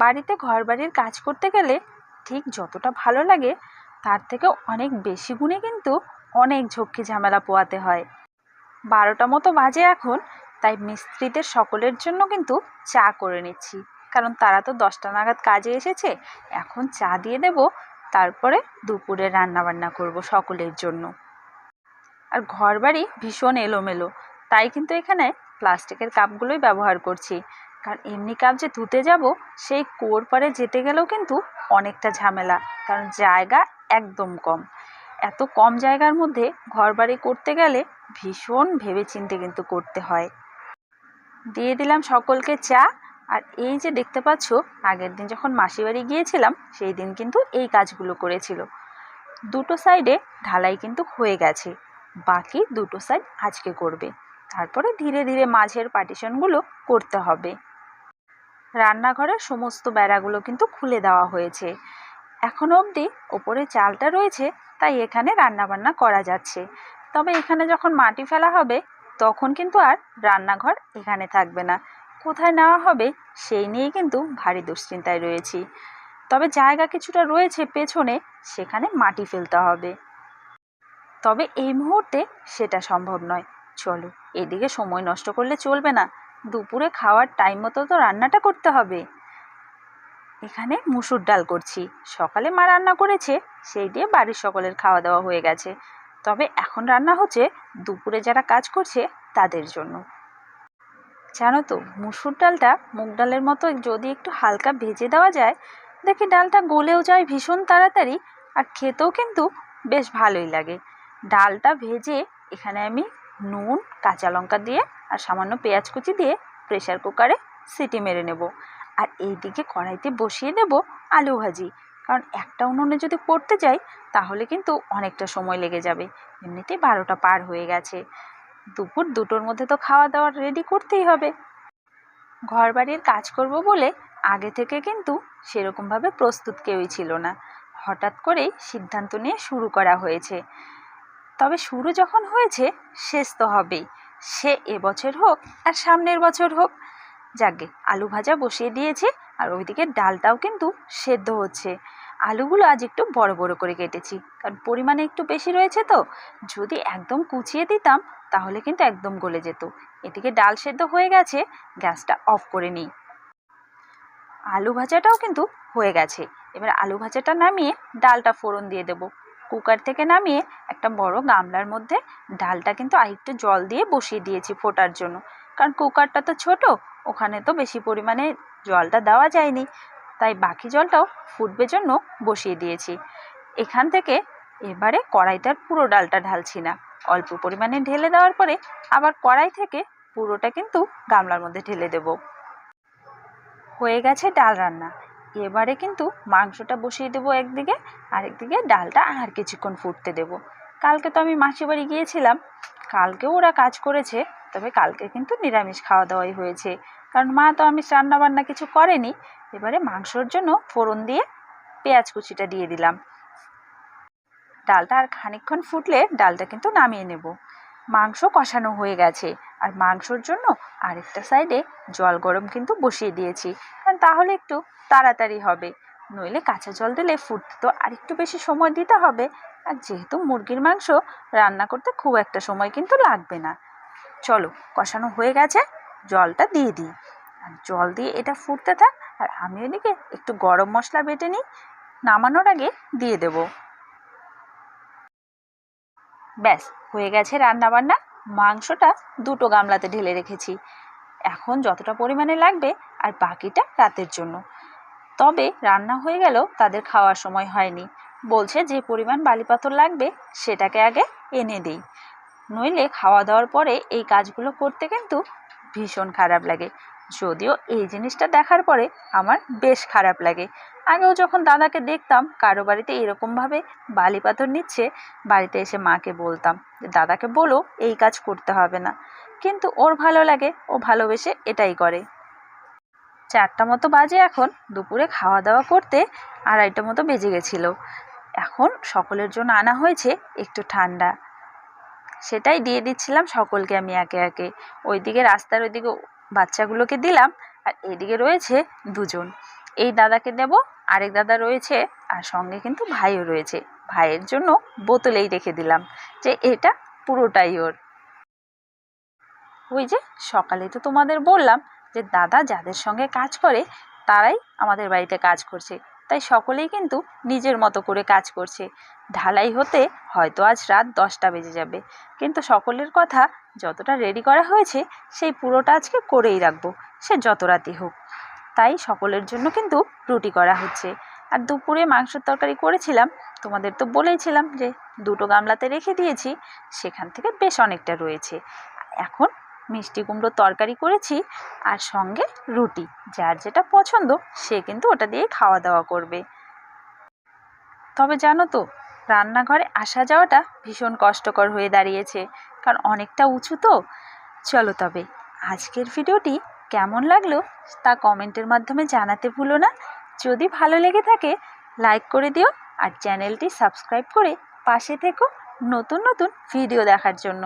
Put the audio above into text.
বাড়িতে ঘরবাড়ির কাজ করতে গেলে ঠিক যতটা ভালো লাগে তার থেকেও অনেক বেশি গুণে কিন্তু অনেক ঝক্কি ঝামেলা পোহাতে হয়। 12টা মতো বাজে এখন, তাই মিস্ত্রিদের সকলের জন্য কিন্তু চা করে নিচ্ছি, কারণ তারা তো 10টা নাগাদ কাজে এসেছে। এখন চা দিয়ে দেব, তারপরে দুপুরে রান্নাবান্না করব সকলের জন্য। আর ঘরবাড়ি ভীষণ এলোমেলো, তাই কিন্তু এখানে প্লাস্টিকের কাপগুলোই ব্যবহার করছি, কারণ এমনি কাপ যে ধুতে যাব সেই কুয়োর পাড়ে যেতে গেলেও কিন্তু অনেকটা ঝামেলা, কারণ জায়গা একদম কম। এত কম জায়গার মধ্যে ঘরবাড়ি করতে গেলে ভীষণ ভেবেচিন্তে কিন্তু করতে হয়। দিয়ে দিলাম সকলকে চা। আর এই যে দেখতে পাচ্ছ, আগের দিন যখন মাসি বাড়ি গিয়েছিলাম সেই দিন কিন্তু এই কাজগুলো করেছিল। দুটো সাইডে ঢালাই কিন্তু হয়ে গেছে, বাকি দুটো সাইড আজকে করবে। তারপরে ধীরে ধীরে মাঝের পার্টিশনগুলো করতে হবে। রান্নাঘরের সমস্ত বেড়াগুলো কিন্তু খুলে দেওয়া হয়েছে। এখনো অবধি ওপরে চালটা রয়েছে, তাই এখানে রান্নাবান্না করা যাচ্ছে। তবে এখানে যখন মাটি ফেলা হবে তখন কিন্তু আর রান্নাঘর এখানে থাকবে না। কোথায় নেওয়া হবে সেই নিয়েই কিন্তু ভারী দুশ্চিন্তায় রয়েছি। তবে জায়গা কিছুটা রয়েছে পেছনে, সেখানে মাটি ফেলতে হবে। তবে এই মুহূর্তে সেটা সম্ভব নয়। চলো, এদিকে সময় নষ্ট করলে চলবে না, দুপুরে খাওয়ার টাইম মতো তো রান্নাটা করতে হবে। এখানে মুসুর ডাল করছি, সকালে মা রান্না করেছে, সেই দিয়ে বাড়ির সকলের খাওয়া দাওয়া হয়ে গেছে। তবে এখন রান্না হচ্ছে দুপুরে যারা কাজ করছে তাদের জন্য। জানো তো, মুসুর ডালটা মুগ ডালের মতো যদি একটু হালকা ভেজে দেওয়া যায়, দেখি ডালটা গলেও যায় ভীষণ তাড়াতাড়ি, আর খেতেও কিন্তু বেশ ভালোই লাগে। ডালটা ভেজে এখানে আমি নুন, কাঁচা লঙ্কা দিয়ে আর সামান্য পেঁয়াজ কুচি দিয়ে প্রেসার কুকারে সিটি মেরে নেব। আর এইদিকে কড়াইতে বসিয়ে দেব আলু ভাজি, কারণ একটা উনুনে যদি করতে যাই তাহলে কিন্তু অনেকটা সময় লেগে যাবে। এমনিতেই 12টা পার হয়ে গেছে, দুপুর 2টোর মধ্যে তো খাওয়া দাওয়া রেডি করতেই হবে। ঘরবাড়ির কাজ করব বলে আগে থেকে কিন্তু সেরকমভাবে প্রস্তুত কেউই ছিল না, হঠাৎ করেই সিদ্ধান্ত নিয়ে শুরু করা হয়েছে। তবে শুরু যখন হয়েছে শেষ তো হবেই, সে এবছর হোক আর সামনের বছর হোক। যাকগে, আলু ভাজা বসিয়ে দিয়েছি, আর ওইদিকে ডালটাও কিন্তু সেদ্ধ হচ্ছে। আলুগুলো আজ একটু বড় বড় করে কেটেছি, কারণ পরিমাণে একটু বেশি রয়েছে তো। যদি একদম কুচিয়ে দিতাম তাহলে কিন্তু একদম গলে যেত। এদিকে ডাল সেদ্ধ হয়ে গেছে, গ্যাসটা অফ করে নিই। আলু ভাজাটাও কিন্তু হয়ে গেছে। এবার আলু ভাজাটা নামিয়ে ডালটা ফোড়ন দিয়ে দেব। কুকার থেকে নামিয়ে একটা বড় গামলার মধ্যে ডালটা কিন্তু আরেকটু জল দিয়ে বসিয়ে দিয়েছি ফোটার জন্য, কারণ কুকারটা তো ছোট, ওখানে তো বেশি পরিমাণে জলটা দেওয়া যায়নি, তাই বাকি জলটাও ফুটবে জন্য বসিয়ে দিয়েছি। এখান থেকে এবারে কড়াইটার পুরো ডালটা ঢালছি না, অল্প পরিমাণে ঢেলে দেওয়ার পরে আবার কড়াই থেকে পুরোটা কিন্তু গামলার মধ্যে ঢেলে দেব। হয়ে গেছে ডাল রান্না। এবারে কিন্তু মাংসটা বসিয়ে দেবো একদিকে, আরেকদিকে ডালটা আর কিছুক্ষণ ফুটতে দেব। কালকে তো আমি মাসি বাড়ি গিয়েছিলাম, কালকেও ওরা কাজ করেছে, তবে কালকে কিন্তু নিরামিষ খাওয়া দাওয়াই হয়েছে, কারণ মা তো আমিষ রান্না বান্না কিছু করেনি। এবারে মাংসর জন্য ফোড়ন দিয়ে পেঁয়াজ কুচিটা দিয়ে দিলাম। ডালটা আর খানিকক্ষণ ফুটলে ডালটা কিন্তু নামিয়ে নেব। মাংস কষানো হয়ে গেছে, আর মাংসর জন্য আরেকটা সাইডে জল গরম কিন্তু বসিয়ে দিয়েছি, কারণ তাহলে একটু তাড়াতাড়ি হবে। নইলে কাঁচা জল দিলে ফুটতে তো আরেকটু বেশি সময় দিতে হবে, আর যেহেতু মুরগির মাংস রান্না করতে খুব একটা সময় কিন্তু লাগবে না। চলো, কষানো হয়ে গেছে, জলটা দিয়ে দিই। আর জল দিয়ে এটা ফুটতে থাক, আর আমি ওদিকে একটু গরম মশলা বেটে নিই, নামানোর আগে দিয়ে দেবো। ব্যাস, হয়ে গেছে রান্না বান্না। মাংসটা 2টো গামলাতে ঢেলে রেখেছি, এখন যতটা পরিমাণে লাগবে, আর বাকিটা রাতের জন্য। তবে রান্না হয়ে গেল, তাদের খাওয়ার সময় হয়নি, বলছে যে পরিমাণ বালি পাথর লাগবে সেটাকে আগে এনে দিই, নইলে খাওয়া দাওয়ার পরে এই কাজগুলো করতে কিন্তু ভীষণ খারাপ লাগে। যদিও এই জিনিসটা দেখার পরে আমার বেশ খারাপ লাগে। আগেও যখন দাদাকে দেখতাম কারো বাড়িতে এরকমভাবে বালি পাথর নিচ্ছে, বাড়িতে এসে মাকে বলতাম যে দাদাকে বলো এই কাজ করতে হবে না, কিন্তু ওর ভালো লাগে, ও ভালোবেসে এটাই করে। 4টা মতো বাজে এখন, দুপুরে খাওয়া দাওয়া করতে 2:30 মতো বেজে গেছিলো। এখন সকলের জন্য আনা হয়েছে একটু ঠান্ডা, সেটাই দিয়ে দিচ্ছিলাম সকলকে আমি একে একে। ওইদিকে রাস্তার ওইদিকে বাচ্চাগুলোকে দিলাম, আর এদিকে রয়েছে 2জন। এই দাদাকে দেব, আরেক দাদা রয়েছে আর সঙ্গে কিন্তু ভাইও রয়েছে। ভাইয়ের জন্য বোতলেই রেখে দিলাম যে এটা পুরোটাই ওর। ওই যে সকালে তো তোমাদের বললাম যে দাদা যাদের সঙ্গে কাজ করে তারাই আমাদের বাড়িতে কাজ করছে, তাই সকলেই কিন্তু নিজের মতো করে কাজ করছে। ঢালাই হতে হয়তো আজ রাত 10টা বেজে যাবে, কিন্তু সকলের কথা যতটা রেডি করা হয়েছে সেই পুরোটা আজকে করেই রাখবো, সে যত রাতই হোক। তাই সকলের জন্য কিন্তু রুটি করা হচ্ছে। আর দুপুরে মাংসের তরকারি করেছিলাম, তোমাদের তো বলেইছিলাম যে 2টো গামলাতে রেখে দিয়েছি, সেখান থেকে বেশ অনেকটা রয়েছে। এখন মিষ্টি কুমড়োর তরকারি করেছি আর সঙ্গে রুটি, যার যেটা পছন্দ সে কিন্তু ওটা দিয়ে খাওয়া দাওয়া করবে। তবে জানো তো, রান্নাঘরে আসা যাওয়াটা ভীষণ কষ্টকর হয়ে দাঁড়িয়েছে, কারণ অনেকটা উঁচু তো। চলো তবে আজকের ভিডিওটি কেমন লাগলো তা কমেন্টের মাধ্যমে জানাতে ভুলো না। যদি ভালো লেগে থাকে লাইক করে দিও আর চ্যানেলটি সাবস্ক্রাইব করে পাশে থেকো নতুন নতুন ভিডিও দেখার জন্য।